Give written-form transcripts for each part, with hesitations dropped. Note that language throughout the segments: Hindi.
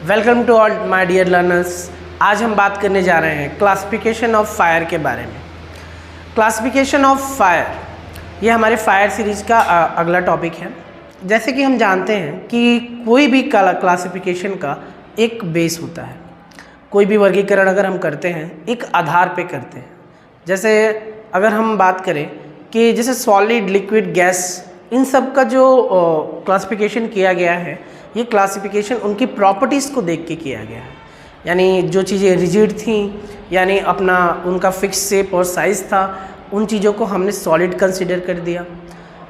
Welcome to all my dear learners. आज हम बात करने जा रहे हैं क्लासिफिकेशन ऑफ फायर के बारे में। क्लासिफिकेशन ऑफ फायर ये हमारे फायर सीरीज का अगला टॉपिक है। जैसे कि हम जानते हैं कि कोई भी क्लासिफिकेशन का एक बेस होता है। कोई भी वर्गीकरण अगर हम करते हैं एक आधार पे करते हैं। जैसे अगर हम बात करें कि जैसे सॉलिड, लिक्विड, गैस, इन सब का जो क्लासिफिकेशन किया गया है, ये क्लासिफिकेशन उनकी प्रॉपर्टीज़ को देख के किया गया है। यानी जो चीज़ें रिजिड थी, यानी अपना उनका फिक्स शेप और साइज़ था, उन चीज़ों को हमने सॉलिड कंसिडर कर दिया।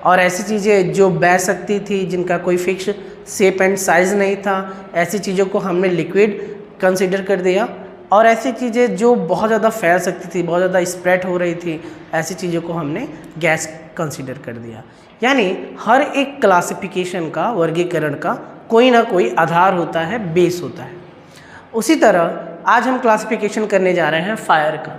और ऐसी चीज़ें जो बह सकती थी, जिनका कोई फिक्स शेप एंड साइज़ नहीं था, ऐसी चीज़ों को हमने लिक्विड कंसिडर कर दिया। और ऐसी चीज़ें जो बहुत ज़्यादा फैल सकती थी, बहुत ज़्यादा स्प्रेड हो रही थी, ऐसी चीज़ों को हमने गैस कंसिडर कर दिया। यानी हर एक क्लासिफिकेशन का, वर्गीकरण का कोई ना कोई आधार होता है, बेस होता है। उसी तरह आज हम क्लासिफिकेशन करने जा रहे हैं फायर का।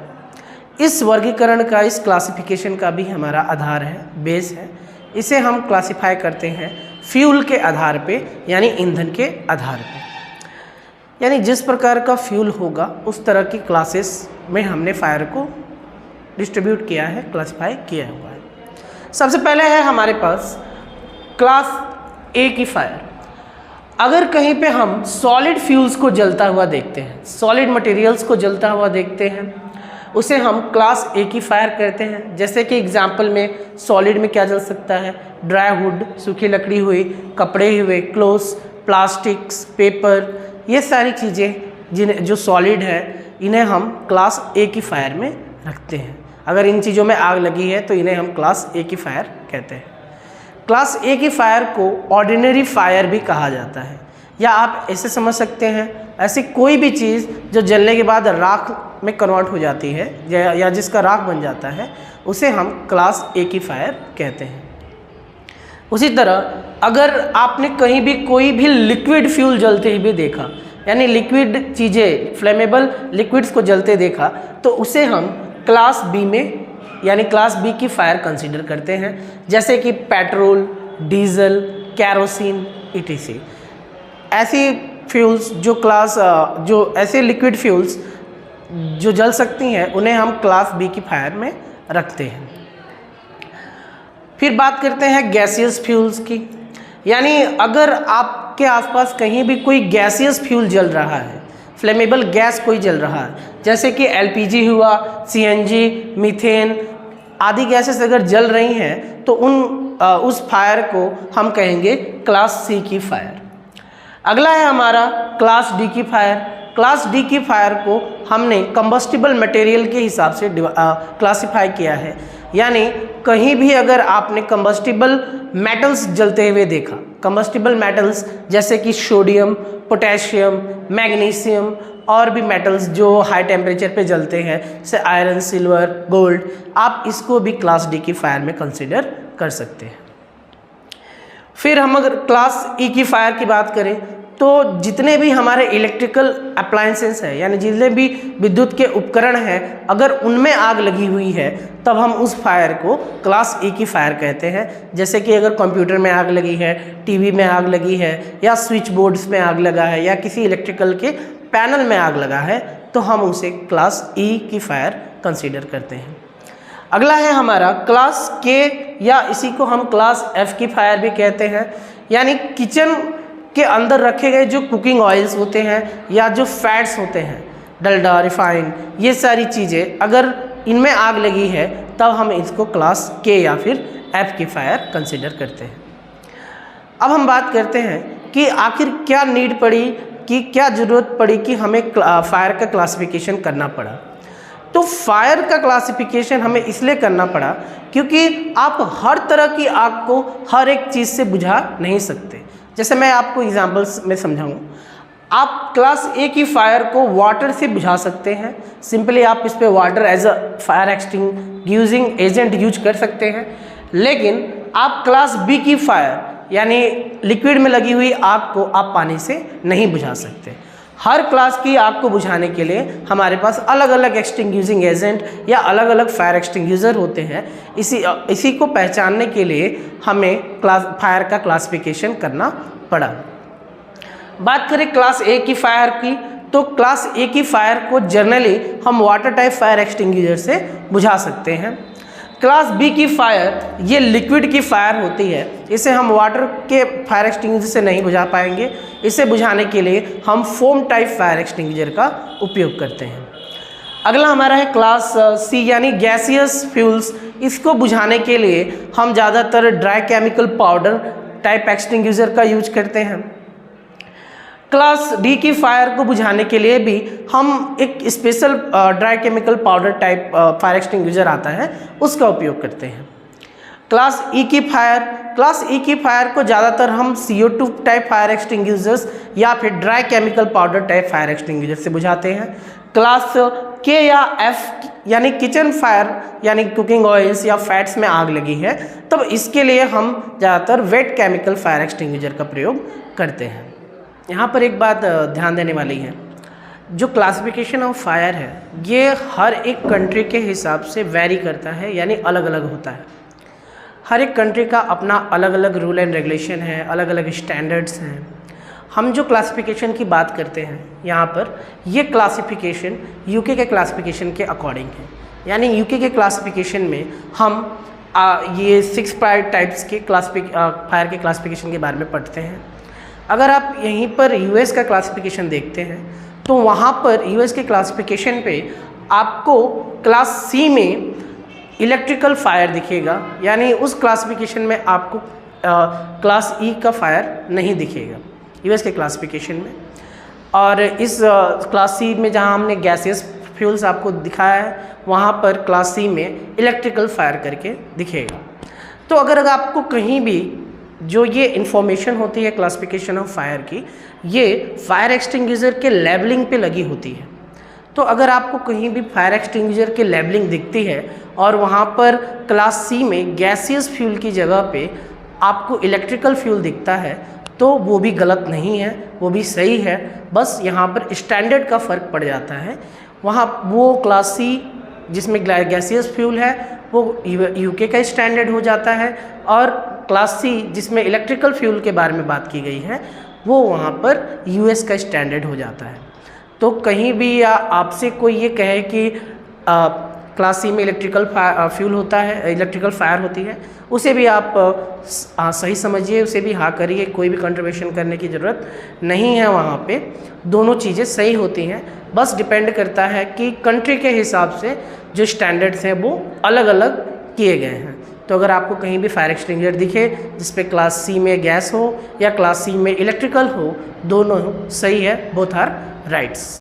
इस वर्गीकरण का, इस क्लासिफिकेशन का भी हमारा आधार है, बेस है। इसे हम क्लासिफाई करते हैं फ्यूल के आधार पे, यानी ईंधन के आधार पे। यानी जिस प्रकार का फ्यूल होगा उस तरह की क्लासेस में हमने फायर को डिस्ट्रीब्यूट किया है, क्लासिफाई किया हुआ है। सबसे पहले है हमारे पास क्लास ए की फायर। अगर कहीं पे हम सॉलिड फ्यूल्स को जलता हुआ देखते हैं, सॉलिड मटेरियल्स को जलता हुआ देखते हैं, उसे हम क्लास ए की फायर कहते हैं। जैसे कि एग्जांपल में सॉलिड में क्या जल सकता है? ड्राई वुड, सूखी लकड़ी हुई, कपड़े हुए, क्लोथ्स, प्लास्टिक्स, पेपर, ये सारी चीज़ें जो सॉलिड है, इन्हें हम क्लास ए की फायर में रखते हैं। अगर इन चीज़ों में आग लगी है तो इन्हें हम क्लास ए की फायर कहते हैं। क्लास ए की फायर को ऑर्डिनरी फायर भी कहा जाता है, या आप ऐसे समझ सकते हैं, ऐसी कोई भी चीज़ जो जलने के बाद राख में कन्वर्ट हो जाती है या जिसका राख बन जाता है, उसे हम क्लास ए की फायर कहते हैं। उसी तरह अगर आपने कहीं भी कोई भी लिक्विड फ्यूल जलते हुए देखा, यानी लिक्विड चीज़ें, फ्लेमेबल लिक्विड्स को जलते देखा, तो उसे हम क्लास बी में, यानी क्लास बी की फायर कंसीडर करते हैं। जैसे कि पेट्रोल, डीजल, कैरोसिन, ईटीसी। ऐसी फ्यूल्स जो ऐसे लिक्विड फ्यूल्स जो जल सकती हैं, उन्हें हम क्लास बी की फायर में रखते हैं। फिर बात करते हैं गैसियस फ्यूल्स की। यानी अगर आपके आसपास कहीं भी कोई गैसियस फ्यूल जल रहा है, फ्लेमेबल गैस कोई जल रहा है, जैसे कि एलपीजी हुआ, सीएनजी, मीथेन आदि गैसेस अगर जल रही हैं, तो उस फायर को हम कहेंगे क्लास सी की फायर। अगला है हमारा क्लास डी की फायर। क्लास डी की फायर को हमने कंबस्टिबल मटेरियल के हिसाब से क्लासिफाई किया है। यानी कहीं भी अगर आपने कंबस्टिबल मेटल्स जलते हुए देखा, कंबस्टिबल मेटल्स जैसे कि सोडियम, पोटेशियम, मैग्नीशियम और भी मेटल्स जो हाई टेम्परेचर पे जलते हैं, जैसे आयरन, सिल्वर, गोल्ड, आप इसको भी क्लास डी की फायर में कंसीडर कर सकते हैं। फिर हम अगर क्लास ई की फायर की बात करें, तो जितने भी हमारे इलेक्ट्रिकल अप्लायंसेस हैं, यानी जितने भी विद्युत के उपकरण हैं, अगर उनमें आग लगी हुई है, तब हम उस फायर को क्लास ई की फायर कहते हैं। जैसे कि अगर कंप्यूटर में आग लगी है, टीवी में आग लगी है, या स्विच बोर्ड्स में आग लगा है, या किसी इलेक्ट्रिकल के पैनल में आग लगा है, तो हम उसे क्लास ई की फायर कंसीडर करते हैं। अगला है हमारा क्लास के, या इसी को हम क्लास एफ की फायर भी कहते हैं। यानी किचन के अंदर रखे गए जो कुकिंग ऑयल्स होते हैं, या जो फैट्स होते हैं, डलडा, रिफाइन, ये सारी चीज़ें अगर इनमें आग लगी है, तब हम इसको क्लास के या फिर एफ की फायर कंसीडर करते हैं। अब हम बात करते हैं कि आखिर क्या नीड पड़ी, कि क्या ज़रूरत पड़ी कि हमें फायर का क्लासिफिकेशन करना पड़ा। तो फायर का क्लासिफिकेशन हमें इसलिए करना पड़ा क्योंकि आप हर तरह की आग को हर एक चीज़ से बुझा नहीं सकते। जैसे मैं आपको एग्जांपल्स में समझाऊँ, आप क्लास ए की फायर को वाटर से बुझा सकते हैं। सिंपली आप इस पे water as a fire extinguishing agent use कर सकते हैं। लेकिन आप क्लास बी की फायर, यानी लिक्विड में लगी हुई आग को आप पानी से नहीं बुझा सकते। हर क्लास की आग को बुझाने के लिए हमारे पास अलग अलग एक्सटिंग्विशिंग एजेंट या अलग अलग फायर एक्सटिंग्विशर होते हैं। इसी को पहचानने के लिए हमें फायर का क्लासिफिकेशन करना पड़ा। बात करें क्लास ए की फायर की, तो क्लास ए की फायर को जनरली हम वाटर टाइप फायर एक्सटिंग्विशर से बुझा सकते हैं। क्लास बी की फायर ये लिक्विड की फायर होती है, इसे हम वाटर के फायर एक्सटिंग्विशर से नहीं बुझा पाएंगे। इसे बुझाने के लिए हम फोम टाइप फायर एक्सटिंग्विशर का उपयोग करते हैं। अगला हमारा है क्लास सी यानी गैसियस फ्यूल्स। इसको बुझाने के लिए हम ज़्यादातर dry chemical powder type extinguisher का यूज करते हैं। क्लास डी की फायर को बुझाने के लिए भी हम एक special dry chemical powder type fire extinguisher आता है, उसका उपयोग करते हैं। क्लास ई की फायर, क्लास ई की फायर को ज़्यादातर हम CO2 टाइप फायर एक्सटिंग्विशर्स या फिर dry chemical powder type fire extinguisher से बुझाते हैं। क्लास के या एफ यानी किचन फायर यानी कुकिंग ऑयल्स या फैट्स में आग लगी है, तब इसके लिए हम ज़्यादातर वेट केमिकल फायर एक्सटिंग्विशर का प्रयोग करते हैं। यहाँ पर एक बात ध्यान देने वाली है, जो क्लासिफिकेशन ऑफ फायर है ये हर एक कंट्री के हिसाब से वेरी करता है, यानी अलग अलग होता है। हर एक कंट्री का अपना अलग अलग रूल एंड रेगुलेशन है, अलग अलग स्टैंडर्ड्स हैं। हम जो क्लासिफिकेशन की बात करते हैं यहाँ पर, ये क्लासिफिकेशन यूके के क्लासिफिकेशन के अकॉर्डिंग है। यानी यूके के क्लासिफिकेशन में हम ये 6 फायर टाइप्स के फायर के क्लासिफिकेशन के बारे में पढ़ते हैं। अगर आप यहीं पर यूएस का क्लासिफिकेशन देखते हैं तो वहाँ पर यूएस के क्लासिफिकेशन पे आपको क्लास सी में इलेक्ट्रिकल फायर दिखेगा, यानी उस क्लासिफिकेशन में आपको क्लास ई का फायर नहीं दिखेगा यूएस के क्लासिफिकेशन में। और इस क्लास सी में जहाँ हमने गैसियस फ्यूल्स आपको दिखाया है, वहाँ पर क्लास सी में इलेक्ट्रिकल फायर करके दिखेगा। तो अगर आपको कहीं भी जो ये इन्फॉर्मेशन होती है क्लासिफिकेशन ऑफ फायर की, ये फायर एक्सटिंग्विशर के लेबलिंग पे लगी होती है। तो अगर आपको कहीं भी फायर एक्सटिंग्विशर की लेबलिंग दिखती है और वहाँ पर क्लास सी में गैसियस फ्यूल की जगह पे आपको इलेक्ट्रिकल फ्यूल दिखता है, तो वो भी गलत नहीं है, वो भी सही है। बस यहाँ पर स्टैंडर्ड का फ़र्क पड़ जाता है। वहाँ वो क्लास सी जिसमें गैसियस फ्यूल है वो यूके का स्टैंडर्ड हो जाता है, और क्लास सी जिसमें इलेक्ट्रिकल फ्यूल के बारे में बात की गई है वो वहाँ पर यूएस का स्टैंडर्ड हो जाता है। तो कहीं भी या आपसे कोई ये कहे कि क्लास सी में इलेक्ट्रिकल फ्यूल होता है, इलेक्ट्रिकल फायर होती है, उसे भी आप सही समझिए, उसे भी हाँ करिए, कोई भी कंट्रीब्यूशन करने की ज़रूरत नहीं है। वहाँ पे दोनों चीज़ें सही होती हैं, बस डिपेंड करता है कि कंट्री के हिसाब से जो स्टैंडर्ड्स हैं वो अलग अलग किए गए हैं। तो अगर आपको कहीं भी फायर एक्सटिंग्विशर दिखे जिस पे क्लास सी में गैस हो या क्लास सी में इलेक्ट्रिकल हो, दोनों सही है, बोथ आर राइट्स।